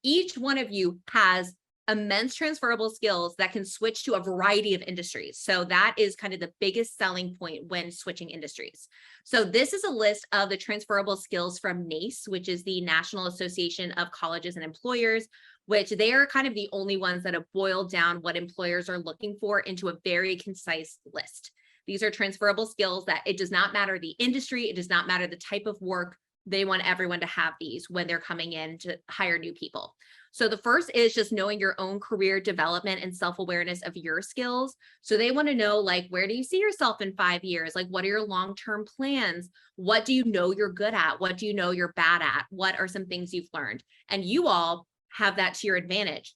Each one of you has immense transferable skills that can switch to a variety of industries. So that is kind of the biggest selling point when switching industries. So this is a list of the transferable skills from NACE, which is the National Association of Colleges and Employers, which they are kind of the only ones that have boiled down what employers are looking for into a very concise list. These are transferable skills that it does not matter the industry, it does not matter the type of work. They want everyone to have these when they're coming in to hire new people. So the first is just knowing your own career development and self-awareness of your skills. So they want to know, like, where do you see yourself in 5 years? Like, what are your long-term plans? What do you know you're good at? What do you know you're bad at? What are some things you've learned? And you all have that to your advantage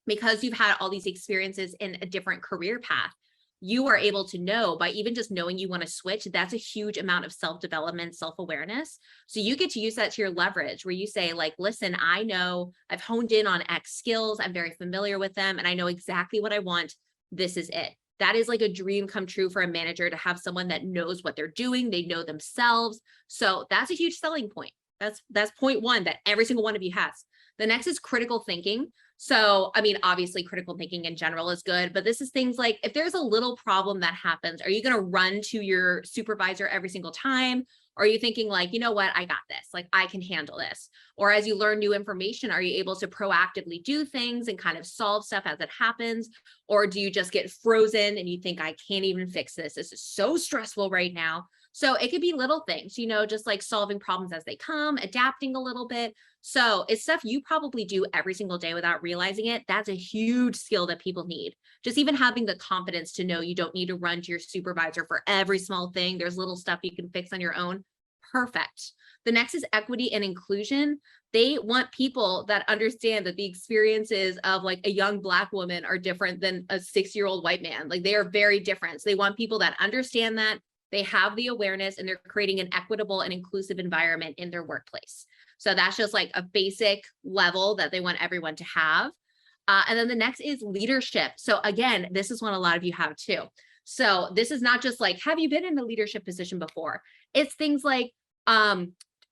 because you've had all these experiences in a different career path. You are able to know by even just knowing you want to switch, that's a huge amount of self-development, self-awareness. So you get to use that to your leverage where you say, like, listen, I know I've honed in on X skills. I'm very familiar with them and I know exactly what I want. This is it. That is like a dream come true for a manager, to have someone that knows what they're doing. They know themselves. So that's a huge selling point. That's point one that every single one of you has. The next is critical thinking. So, I mean, obviously critical thinking in general is good, but this is things like, if there's a little problem that happens, are you going to run to your supervisor every single time? Or are you thinking like, you know what, I got this, like I can handle this? Or as you learn new information, are you able to proactively do things and kind of solve stuff as it happens? Or do you just get frozen and you think, I can't even fix this? This is so stressful right now. So it could be little things, you know, just like solving problems as they come, adapting a little bit. So it's stuff you probably do every single day without realizing it. That's a huge skill that people need. Just even having the confidence to know you don't need to run to your supervisor for every small thing. There's little stuff you can fix on your own. Perfect. The next is equity and inclusion. They want people that understand that the experiences of like a young Black woman are different than a 6-year-old white man. Like they are very different. So they want people that understand that. They have the awareness and they're creating an equitable and inclusive environment in their workplace. So that's just like a basic level that they want everyone to have. And then the next is leadership. So again, this is one a lot of you have too. So this is not just like, have you been in a leadership position before? It's things like,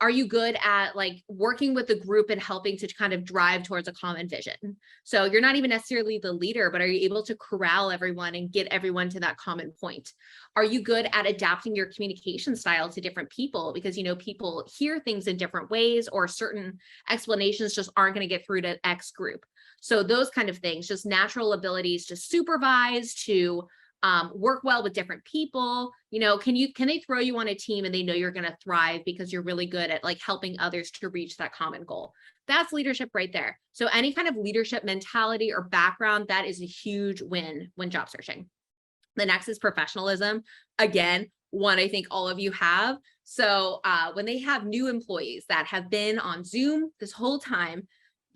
are you good at like working with the group and helping to kind of drive towards a common vision? So you're not even necessarily the leader, but are you able to corral everyone and get everyone to that common point? Are you good at adapting your communication style to different people? Because, you know, people hear things in different ways, or certain explanations just aren't going to get through to X group. So those kind of things, just natural abilities to supervise, to work well with different people. You know, can they throw you on a team and they know you're going to thrive because you're really good at like helping others to reach that common goal? That's leadership right there. So any kind of leadership mentality or background, that is a huge win when job searching. The next is professionalism. Again, one I think all of you have. So when they have new employees that have been on Zoom this whole time,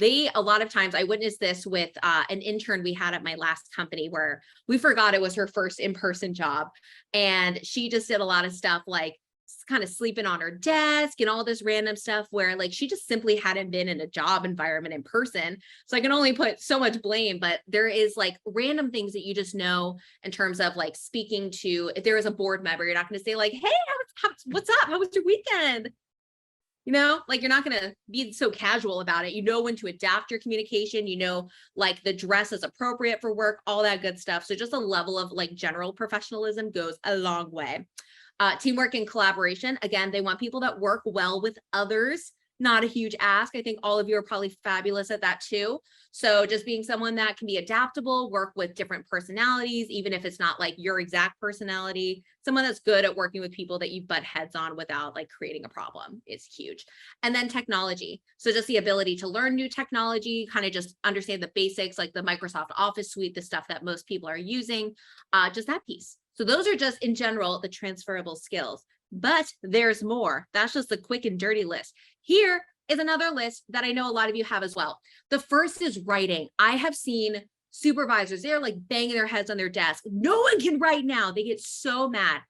a lot of times, I witnessed this with an intern we had at my last company, where we forgot it was her first in-person job. And she just did a lot of stuff like kind of sleeping on her desk and all this random stuff, where like she just simply hadn't been in a job environment in person. So I can only put so much blame, but there is like random things that you just know in terms of like speaking to, if there is a board member, you're not going to say like, hey, what's up? How was your weekend? You know, like you're not going to be so casual about it. You know when to adapt your communication, you know, like the dress is appropriate for work, all that good stuff. So just a level of like general professionalism goes a long way. Teamwork and collaboration. Again, they want people that work well with others. Not a huge ask. I think all of you are probably fabulous at that too. So just being someone that can be adaptable, work with different personalities, even if it's not like your exact personality, someone that's good at working with people that you butt heads on without like creating a problem is huge. And then technology. So just the ability to learn new technology, kind of just understand the basics, like the Microsoft Office suite, the stuff that most people are using, just that piece. So those are just in general, the transferable skills. But there's more. That's just the quick and dirty list. Here is another list that I know a lot of you have as well. The first is writing. I have seen supervisors, they're like banging their heads on their desk. No one can write now. They get so mad.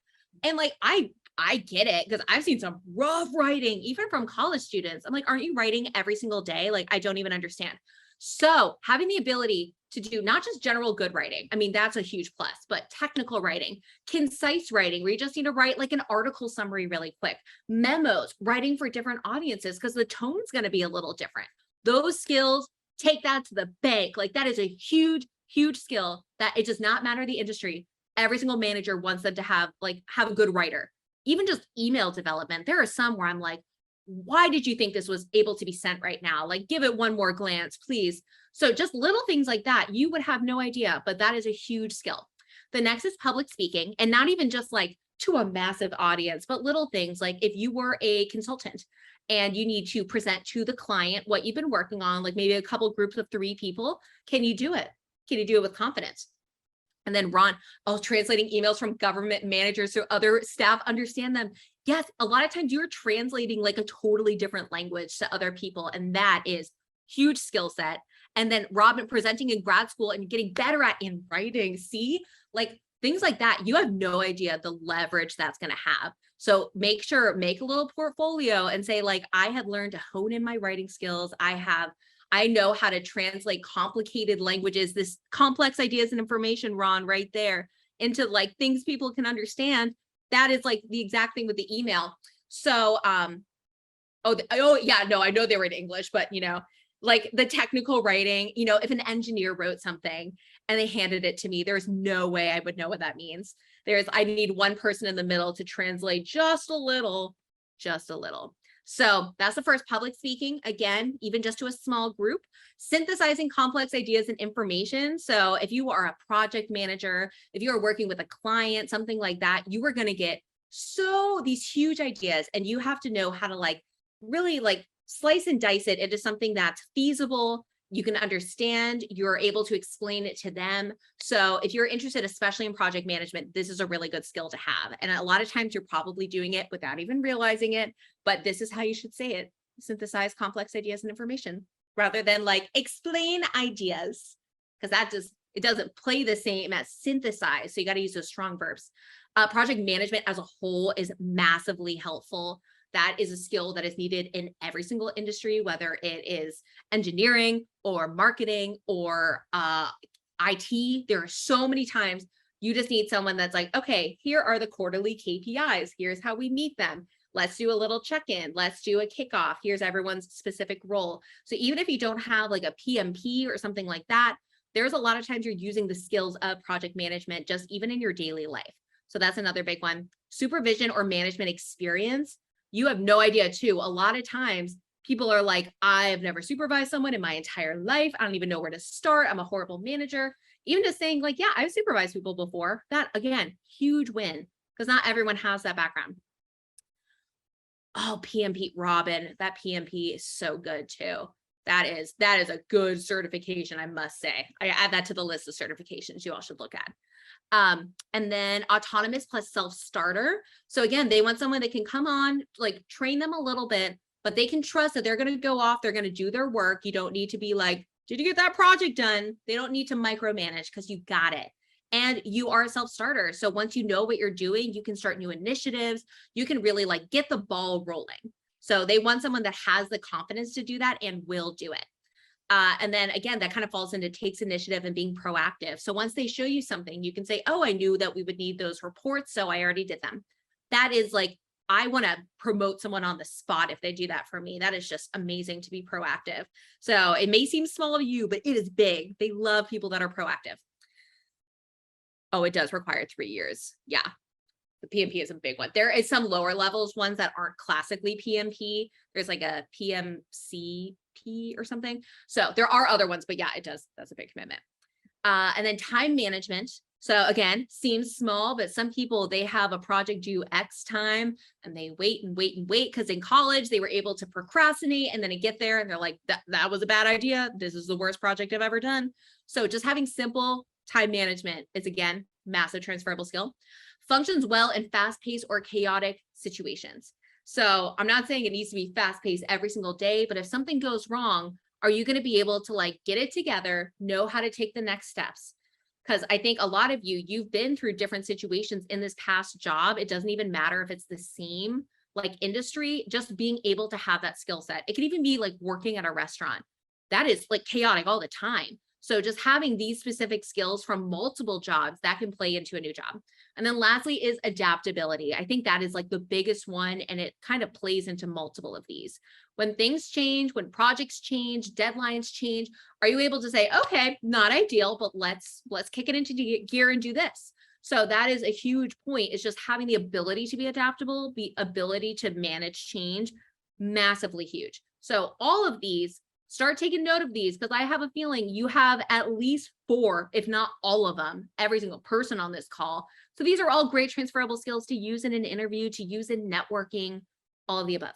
And like, I get it, because I've seen some rough writing, even from college students. I'm like, aren't you writing every single day? Like, I don't even understand. So having the ability to do not just general good writing, I mean, that's a huge plus, but technical writing, concise writing, where you just need to write like an article summary really quick, memos, writing for different audiences, because the tone's going to be a little different. Those skills take that to the bank. Like that is a huge, huge skill that it does not matter the industry. Every single manager wants them to have a good writer. Even just email development. There are some where I'm like, why did you think this was able to be sent right now? Like, give it one more glance, please. So just little things like that, you would have no idea, but that is a huge skill. The next is public speaking, and not even just like to a massive audience, but little things like if you were a consultant and you need to present to the client what you've been working on, like maybe a couple groups of 3 people, can you do it? Can you do it with confidence? And then Ron, translating emails from government managers so other staff understand them. Yes, a lot of times you're translating like a totally different language to other people, and that is huge skill set. And then Robin, presenting in grad school and getting better at in writing. See, like things like that, you have no idea the leverage that's going to have. So make a little portfolio and say like, I have learned to hone in my writing skills. I know how to translate complicated languages, this complex ideas and information, Ron, right there, into like things people can understand. That is like the exact thing with the email. So, I know they were in English, but like the technical writing, if an engineer wrote something and they handed it to me, there's no way I would know what that means. I need one person in the middle to translate just a little. So that's the first, public speaking, again, even just to a small group, synthesizing complex ideas and information. So if you are a project manager, if you are working with a client, something like that, you are going to get these huge ideas, and you have to know how to like really like slice and dice it into something that's feasible, you can understand, you're able to explain it to them. So if you're interested, especially in project management, this is a really good skill to have. And a lot of times you're probably doing it without even realizing it, but this is how you should say it: synthesize complex ideas and information, rather than like explain ideas, because it doesn't play the same as synthesize. So you got to use those strong verbs. Project management as a whole is massively helpful. That is a skill that is needed in every single industry, whether it is engineering or marketing or IT. There are so many times you just need someone that's like, okay, here are the quarterly KPIs. Here's how we meet them. Let's do a little check-in. Let's do a kickoff. Here's everyone's specific role. So even if you don't have like a PMP or something like that, there's a lot of times you're using the skills of project management just even in your daily life. So that's another big one. Supervision or management experience. You have no idea too. A lot of times people are like, I've never supervised someone in my entire life. I don't even know where to start. I'm a horrible manager. Even just saying like, yeah, I've supervised people before. That, again, huge win, because not everyone has that background. Oh, PMP, Robin, that PMP is so good too. That is a good certification, I must say. I add that to the list of certifications you all should look at. And then autonomous plus self-starter. So again, they want someone that can come on, like train them a little bit, but they can trust that they're going to go off, they're going to do their work. You don't need to be like, did you get that project done? They don't need to micromanage, because you got it. And you are a self-starter. So once you know what you're doing, you can start new initiatives. You can really like get the ball rolling. So they want someone that has the confidence to do that and will do it. And then again, that kind of falls into takes initiative and being proactive. So once they show you something, you can say, oh, I knew that we would need those reports, so I already did them. That is like, I want to promote someone on the spot if they do that for me. That is just amazing to be proactive. So it may seem small to you, but it is big. They love people that are proactive. Oh, it does require 3 years. Yeah. The PMP is a big one. There is some lower levels ones that aren't classically PMP. There's like a PMCP or something. So there are other ones, but yeah, it does. That's a big commitment. And then time management. So again, seems small, but some people, they have a project due X time and they wait and wait and wait, because in college they were able to procrastinate, and then they get there and they're like, that was a bad idea. This is the worst project I've ever done. So just having simple time management is, again, massive transferable skill. Functions well in fast-paced or chaotic situations. So I'm not saying it needs to be fast-paced every single day, but if something goes wrong, are you going to be able to like get it together, know how to take the next steps? Because I think a lot of you've been through different situations in this past job. It doesn't even matter if it's the same like industry, just being able to have that skill set. It could even be like working at a restaurant. That is like chaotic all the time. So just having these specific skills from multiple jobs that can play into a new job. And then lastly is adaptability. I think that is like the biggest one, and it kind of plays into multiple of these. When things change, when projects change, deadlines change, are you able to say, okay, not ideal, but let's kick it into gear and do this? So that is a huge point, is just having the ability to be adaptable, the ability to manage change, massively huge. So all of these, start taking note of these, because I have a feeling you have at least 4, if not all of them, every single person on this call. So these are all great transferable skills to use in an interview, to use in networking, all of the above.